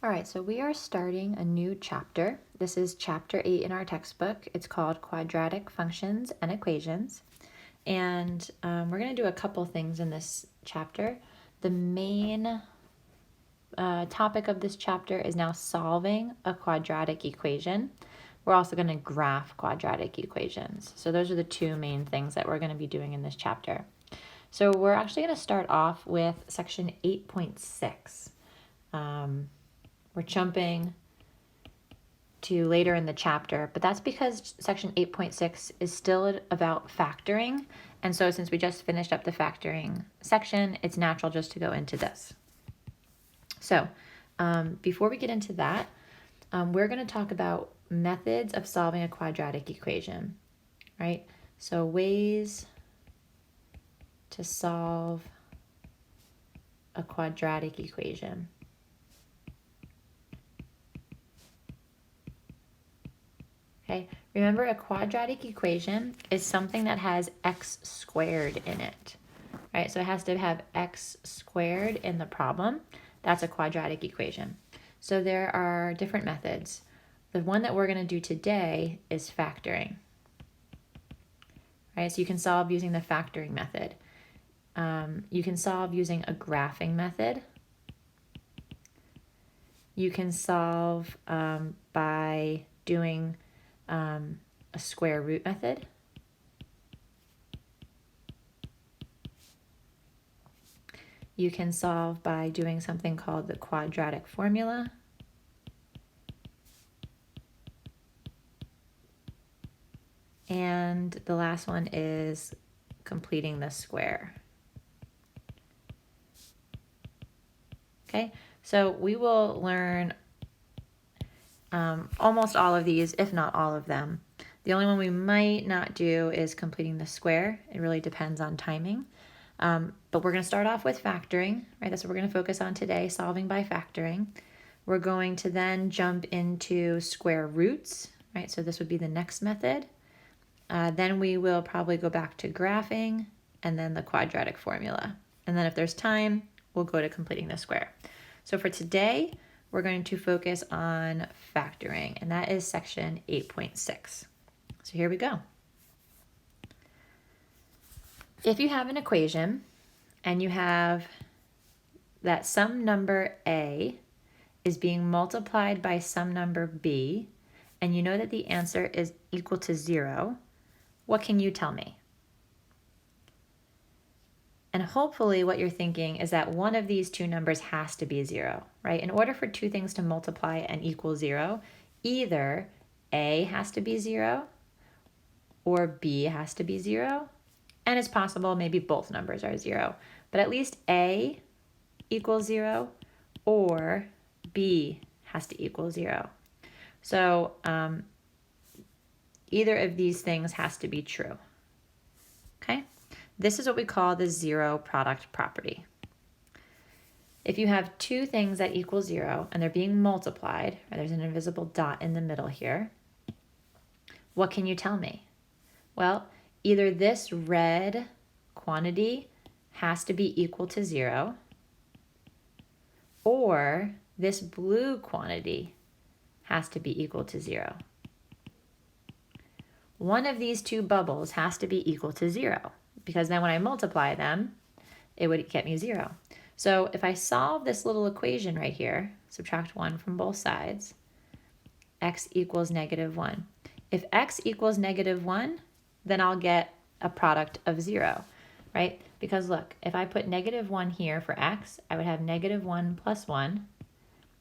All right, so we are starting a new chapter. This is chapter 8 in our textbook. It's called Quadratic Functions and Equations. And we're going to do a couple things in this chapter. The main topic of this chapter is now solving a quadratic equation. We're also going to graph quadratic equations. So those are the two main things that we're going to be doing in this chapter. So we're actually going to start off with section 8.6. We're jumping to later in the chapter, but that's because section 8.6 is still about factoring. And so since we just finished up the factoring section, it's natural just to go into this. So before we get into that, we're going to talk about methods of solving a quadratic equation, right? So ways to solve a quadratic equation. Okay, remember a quadratic equation is something that has x squared in it, right? So it has to have x squared in the problem. That's a quadratic equation. So there are different methods. The one that we're going to do today is factoring, right? So you can solve using the factoring method. You can solve using a graphing method. You can solve by doing a square root method. You can solve by doing something called the quadratic formula. And the last one is completing the square. Okay, so we will learn almost all of these, if not all of them. The only one we might not do is completing the square. It really depends on timing. But we're going to start off with factoring, right? That's what we're going to focus on today, solving by factoring. We're going to then jump into square roots, right? So this would be the next method. Then we will probably go back to graphing and then the quadratic formula. And then if there's time, we'll go to completing the square. So for today, we're going to focus on factoring, and that is section 8.6. So here we go. If you have an equation and you have that some number a is being multiplied by some number b, and you know that the answer is equal to 0, what can you tell me? And hopefully what you're thinking is that one of these two numbers has to be 0, right? In order for two things to multiply and equal 0, either a has to be 0 or b has to be 0. And it's possible maybe both numbers are 0. But at least a equals 0 or b has to equal 0. So either of these things has to be true. Okay? This is what we call the zero product property. If you have two things that equal 0 and they're being multiplied, or there's an invisible dot in the middle here, what can you tell me? Well, either this red quantity has to be equal to 0, or this blue quantity has to be equal to 0. One of these two bubbles has to be equal to 0, because then when I multiply them, it would get me 0. So if I solve this little equation right here, subtract 1 from both sides, x equals -1. If x equals -1, then I'll get a product of 0, right? Because look, if I put -1 here for x, I would have -1 plus 1.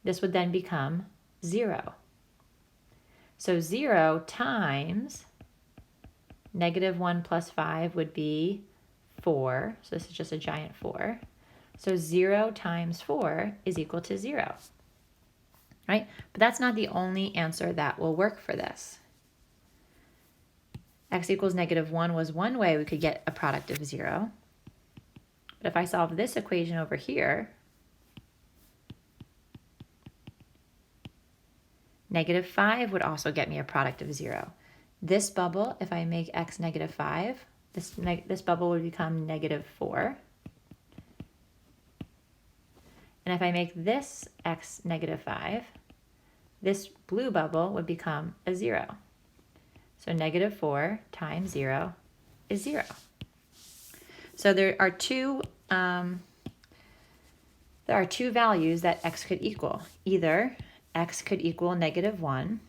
This would then become 0. So 0 times -1 plus 5 would be 4. So this is just a giant 4. So 0 times 4 is equal to 0, right? But that's not the only answer that will work for this. X equals -1 was one way we could get a product of 0. But if I solve this equation over here, -5 would also get me a product of 0. This bubble, if I make x -5, this bubble would become -4. And if I make this x negative 5, this blue bubble would become a 0. So negative 4 times 0 is 0. So there are two values that x could equal. Either x could equal negative 1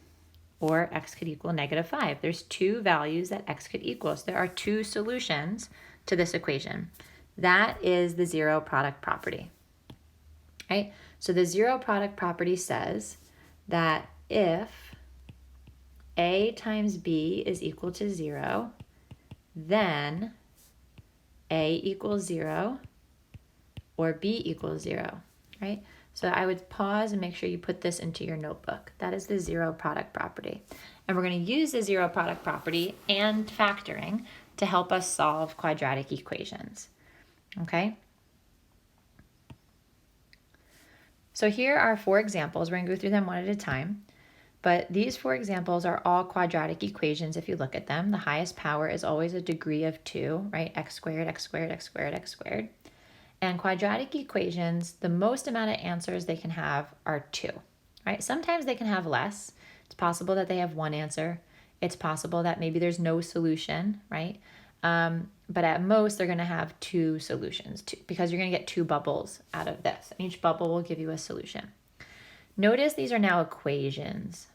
or x could equal negative 5. There's two values that x could equal. So there are two solutions to this equation. That is the zero product property. Right? So the zero product property says that if a times b is equal to 0, then a equals 0 or b equals 0, right? So I would pause and make sure you put this into your notebook. That is the zero product property. And we're going to use the zero product property and factoring to help us solve quadratic equations, okay? So here are 4 examples. We're going to go through them one at a time. But these 4 examples are all quadratic equations if you look at them. The highest power is always a degree of 2, right? X squared, x squared, x squared, x squared. And quadratic equations, the most amount of answers they can have are 2, right? Sometimes they can have less. It's possible that they have 1 answer. It's possible that maybe there's no solution, right? But at most, they're going to have 2 solutions because you're going to get 2 bubbles out of this. And each bubble will give you a solution. Notice these are now equations,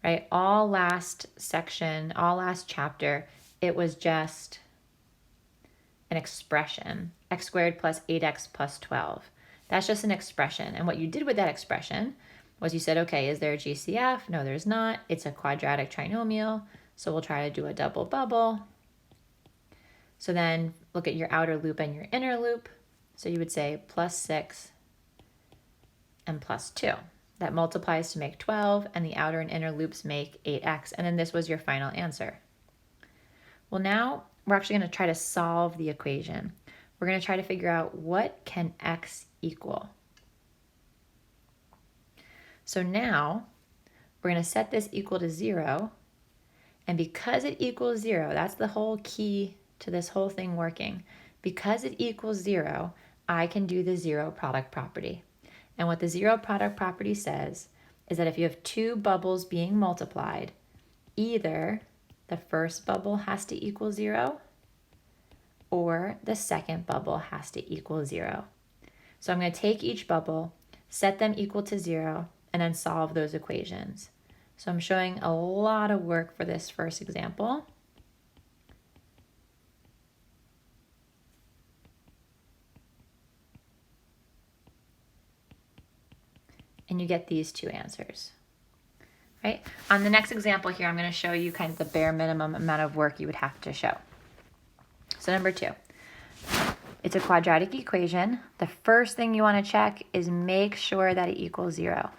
right? All last section, all last chapter, it was just an expression, x squared plus 8x plus 12. That's just an expression. And what you did with that expression was you said, okay, is there a GCF? No, there's not. It's a quadratic trinomial. So we'll try to do a double bubble. So then look at your outer loop and your inner loop. So you would say plus 6 and plus 2. That multiplies to make 12, and the outer and inner loops make 8x. And then this was your final answer. Well, now we're actually going to try to solve the equation. We're going to try to figure out what can x equal. So now we're going to set this equal to 0. And because it equals 0, that's the whole key to this whole thing working. Because it equals 0, I can do the zero product property. And what the zero product property says is that if you have 2 bubbles being multiplied, either the first bubble has to equal 0 or the second bubble has to equal 0. So I'm going to take each bubble, set them equal to 0, and then solve those equations. So I'm showing a lot of work for this first example. And you get these 2 answers, right? On the next example here, I'm going to show you kind of the bare minimum amount of work you would have to show. So number 2, it's a quadratic equation. The first thing you want to check is make sure that it equals 0.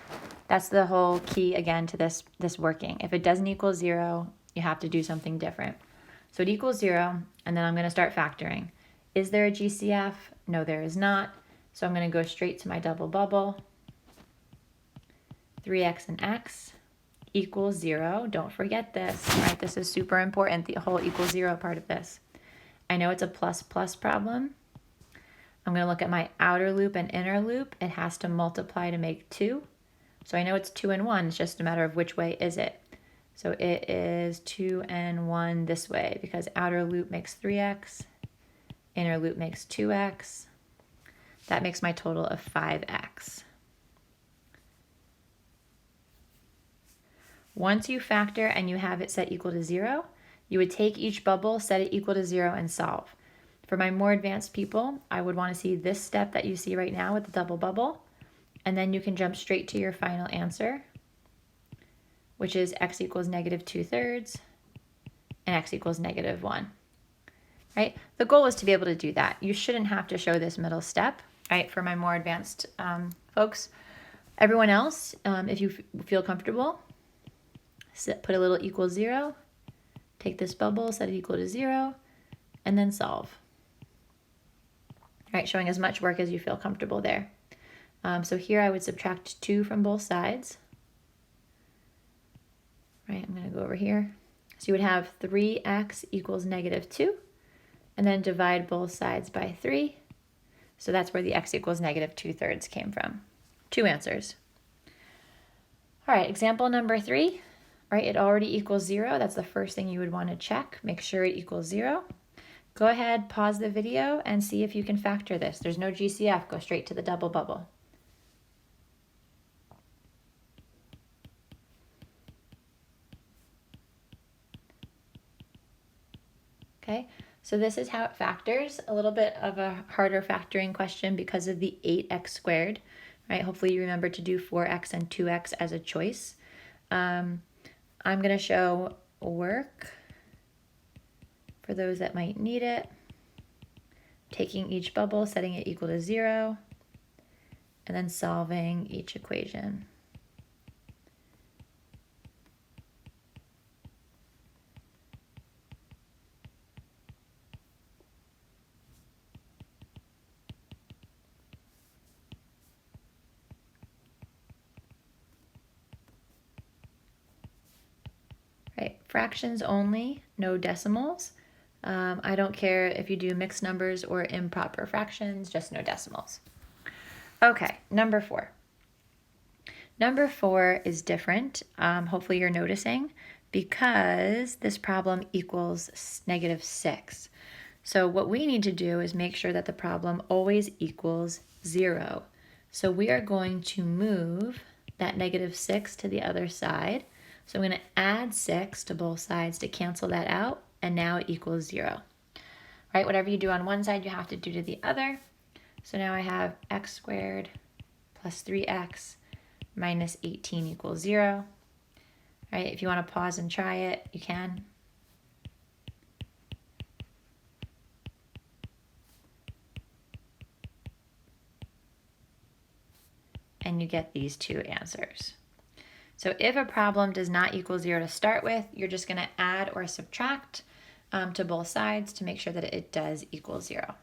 That's the whole key, again, to this working. If it doesn't equal 0, you have to do something different. So it equals 0, and then I'm going to start factoring. Is there a GCF? No, there is not. So I'm going to go straight to my double bubble. 3x and x equals 0. Don't forget this, right? This is super important, the whole equals 0 part of this. I know it's a plus plus problem. I'm going to look at my outer loop and inner loop. It has to multiply to make 2. So I know it's 2 and 1. It's just a matter of which way is it. So it is 2 and 1 this way because outer loop makes 3x, inner loop makes 2x. That makes my total of 5x. Once you factor and you have it set equal to 0, you would take each bubble, set it equal to 0, and solve. For my more advanced people, I would want to see this step that you see right now with the double bubble, and then you can jump straight to your final answer, which is x equals negative 2/3 and x equals negative 1, right? The goal is to be able to do that. You shouldn't have to show this middle step, right, for my more advanced folks. Everyone else, if you feel comfortable, put a little equals 0, take this bubble, set it equal to 0, and then solve. All right, showing as much work as you feel comfortable there. So here I would subtract 2 from both sides. Right, I'm going to go over here. So you would have 3x equals negative 2, and then divide both sides by 3. So that's where the x equals negative 2/3 came from. Two answers. All right, example number 3, right? It already equals 0. That's the first thing you would want to check. Make sure it equals 0. Go ahead, pause the video, and see if you can factor this. There's no GCF. Go straight to the double bubble. Okay, so this is how it factors. A little bit of a harder factoring question because of the 8x squared, right? Hopefully you remember to do 4x and 2x as a choice. I'm going to show work for those that might need it. Taking each bubble, setting it equal to 0, and then solving each equation. Right, fractions only, no decimals. I don't care if you do mixed numbers or improper fractions, just no decimals. Okay, number 4. Number 4 is different. Hopefully you're noticing, because this problem equals negative 6. So what we need to do is make sure that the problem always equals 0. So we are going to move that negative 6 to the other side. So I'm going to add 6 to both sides to cancel that out, and now it equals 0. Right, whatever you do on one side, you have to do to the other. So now I have x squared plus 3x minus 18 equals 0. Right, if you want to pause and try it, you can. And you get these two answers. So if a problem does not equal 0 to start with, you're just going to add or subtract to both sides to make sure that it does equal 0.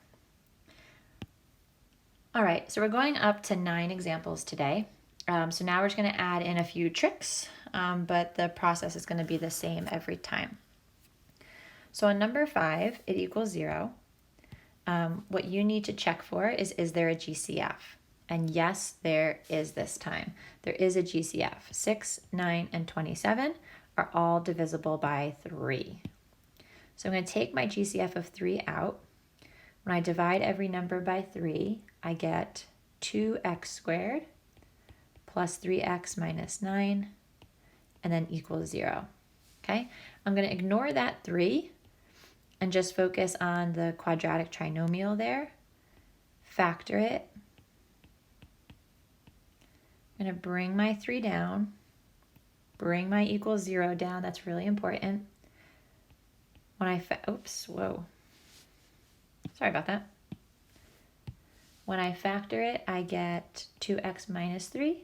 All right, so we're going up to 9 examples today. So now we're just going to add in a few tricks, but the process is going to be the same every time. So on number 5, it equals 0. What you need to check for is there a GCF? And yes, there is this time. There is a GCF. 6, 9, and 27 are all divisible by 3. So I'm going to take my GCF of 3 out. When I divide every number by 3, I get 2x squared plus 3x minus 9, and then equals 0. Okay, I'm going to ignore that 3 and just focus on the quadratic trinomial there. Factor it. I'm going to bring my 3 down, bring my equals 0 down. That's really important. When I, sorry about that. When I factor it, I get 2x minus 3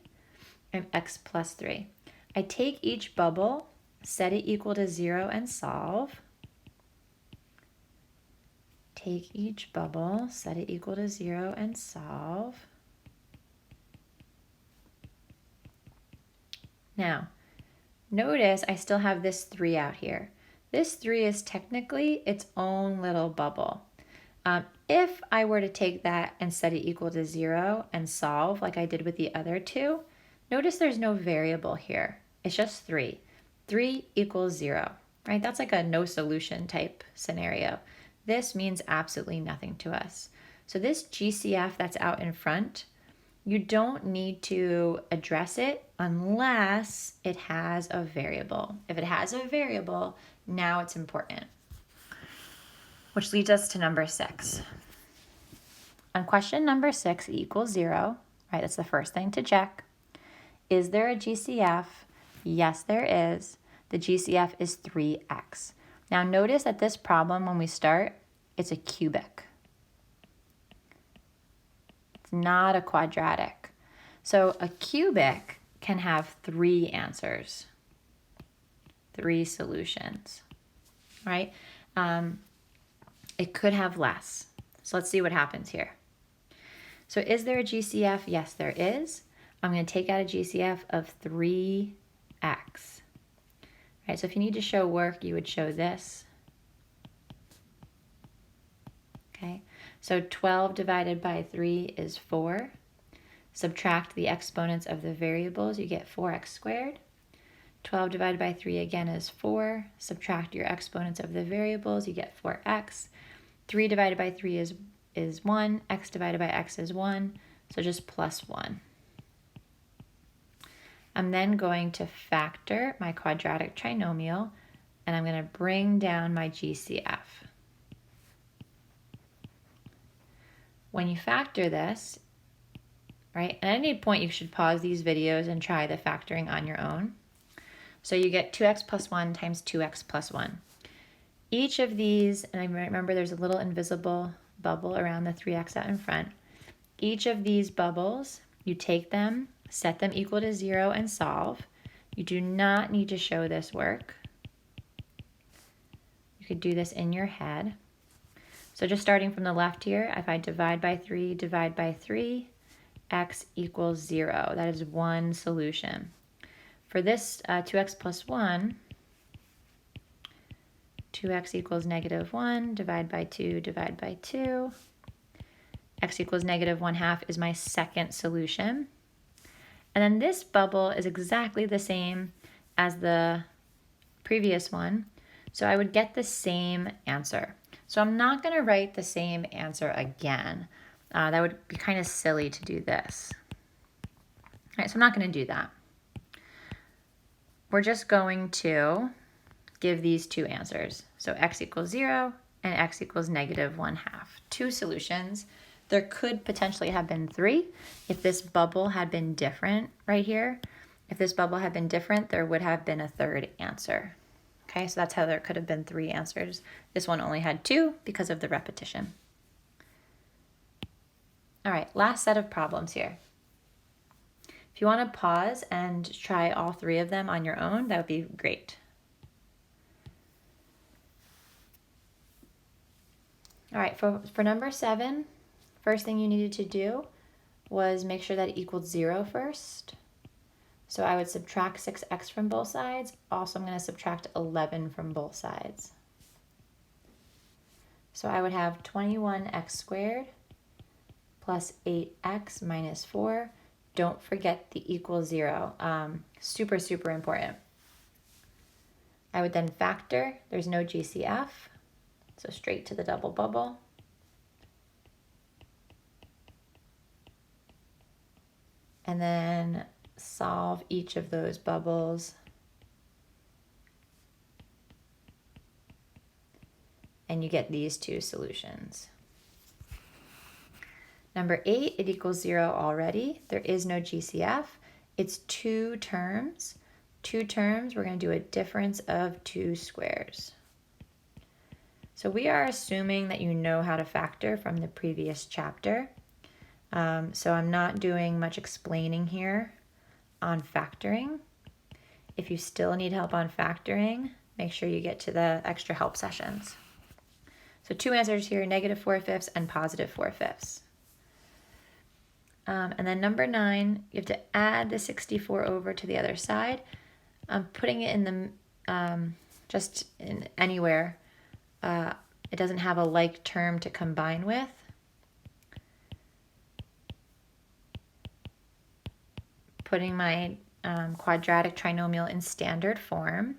and x plus 3. I take each bubble, set it equal to 0 and solve. Take each bubble, set it equal to 0 and solve. Now, notice I still have this 3 out here. This 3 is technically its own little bubble. If I were to take that and set it equal to 0 and solve like I did with the other 2, notice there's no variable here. It's just 3. 3 equals 0, right? That's like a no solution type scenario. This means absolutely nothing to us. So this GCF that's out in front, you don't need to address it unless it has a variable. If it has a variable, now it's important. Which leads us to number 6. On question number 6, equals 0, right? That's the first thing to check. Is there a GCF? Yes, there is. The GCF is 3x. Now notice that this problem, when we start, it's a cubic. It's not a quadratic. So a cubic can have 3 answers, 3 solutions, right? It could have less. So let's see what happens here. So is there a GCF? Yes, there is. I'm going to take out a GCF of 3x. Right, so if you need to show work, you would show this. Okay, So 12 divided by 3 is 4. Subtract the exponents of the variables, you get 4x squared. 12 divided by 3 again is 4. Subtract your exponents of the variables, you get 4x. 3 divided by 3 is 1. X divided by x is 1. So just plus 1. I'm then going to factor my quadratic trinomial, and I'm going to bring down my GCF. When you factor this, right, and at any point you should pause these videos and try the factoring on your own. So you get 2x plus 1 times 2x plus 1. Each of these, and I remember there's a little invisible bubble around the 3x out in front. Each of these bubbles, you take them, set them equal to 0 and solve. You do not need to show this work. You could do this in your head. So just starting from the left here, if I divide by 3, x equals 0. That is one solution. For this 2x plus 1, 2x equals negative 1, divide by 2, divide by 2. X equals negative 1/2 is my second solution. And then this bubble is exactly the same as the previous one. So I would get the same answer. So I'm not going to write the same answer again. That would be kind of silly to do this. All right, so I'm not going to do that. We're just going to give these two answers. So x equals 0 and x equals negative 1/2. Two solutions. There could potentially have been 3 if this bubble had been different right here. If this bubble had been different, there would have been a third answer. Okay, so that's how there could have been 3 answers. This one only had 2 because of the repetition. All right, last set of problems here. If you want to pause and try all 3 of them on your own, that would be great. All right, for number 7, first thing you needed to do was make sure that it equaled 0 first. So I would subtract 6x from both sides. Also, I'm going to subtract 11 from both sides. So I would have 21x squared plus 8x minus 4. Don't forget the equal 0. Super, super important. I would then factor. There's no GCF, so straight to the double bubble. And then solve each of those bubbles. And you get these two solutions. Number 8, it equals 0 already. There is no GCF. It's 2 terms. 2 terms, we're going to do a difference of 2 squares. So we are assuming that you know how to factor from the previous chapter. So I'm not doing much explaining here on factoring. If you still need help on factoring, make sure you get to the extra help sessions. So 2 answers here, negative 4/5 and positive 4/5. And then number 9, you have to add the 64 over to the other side. I'm putting it in the, just in anywhere. It doesn't have a like term to combine with. Putting my quadratic trinomial in standard form.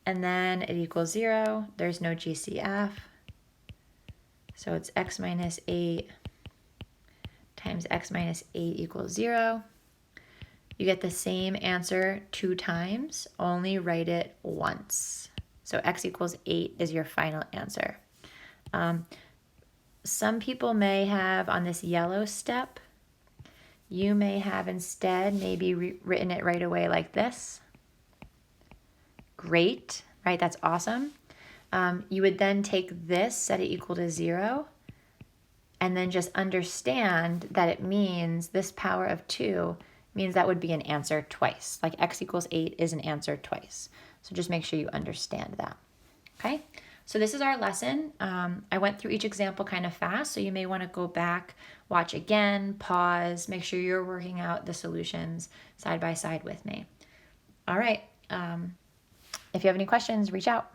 And then it equals 0. There's no GCF. So it's x minus 8 times x minus 8 equals 0. You get the same answer 2 times, only write it once. So x equals 8 is your final answer. Some people may have on this yellow step, you may have instead maybe written it right away like this. Great, right? That's awesome. You would then take this, set it equal to 0, and then just understand that it means this power of 2 means that would be an answer twice. Like x equals 8 is an answer twice. So just make sure you understand that. Okay, so this is our lesson. I went through each example kind of fast, so you may want to go back, watch again, pause, make sure you're working out the solutions side by side with me. All right, if you have any questions, reach out.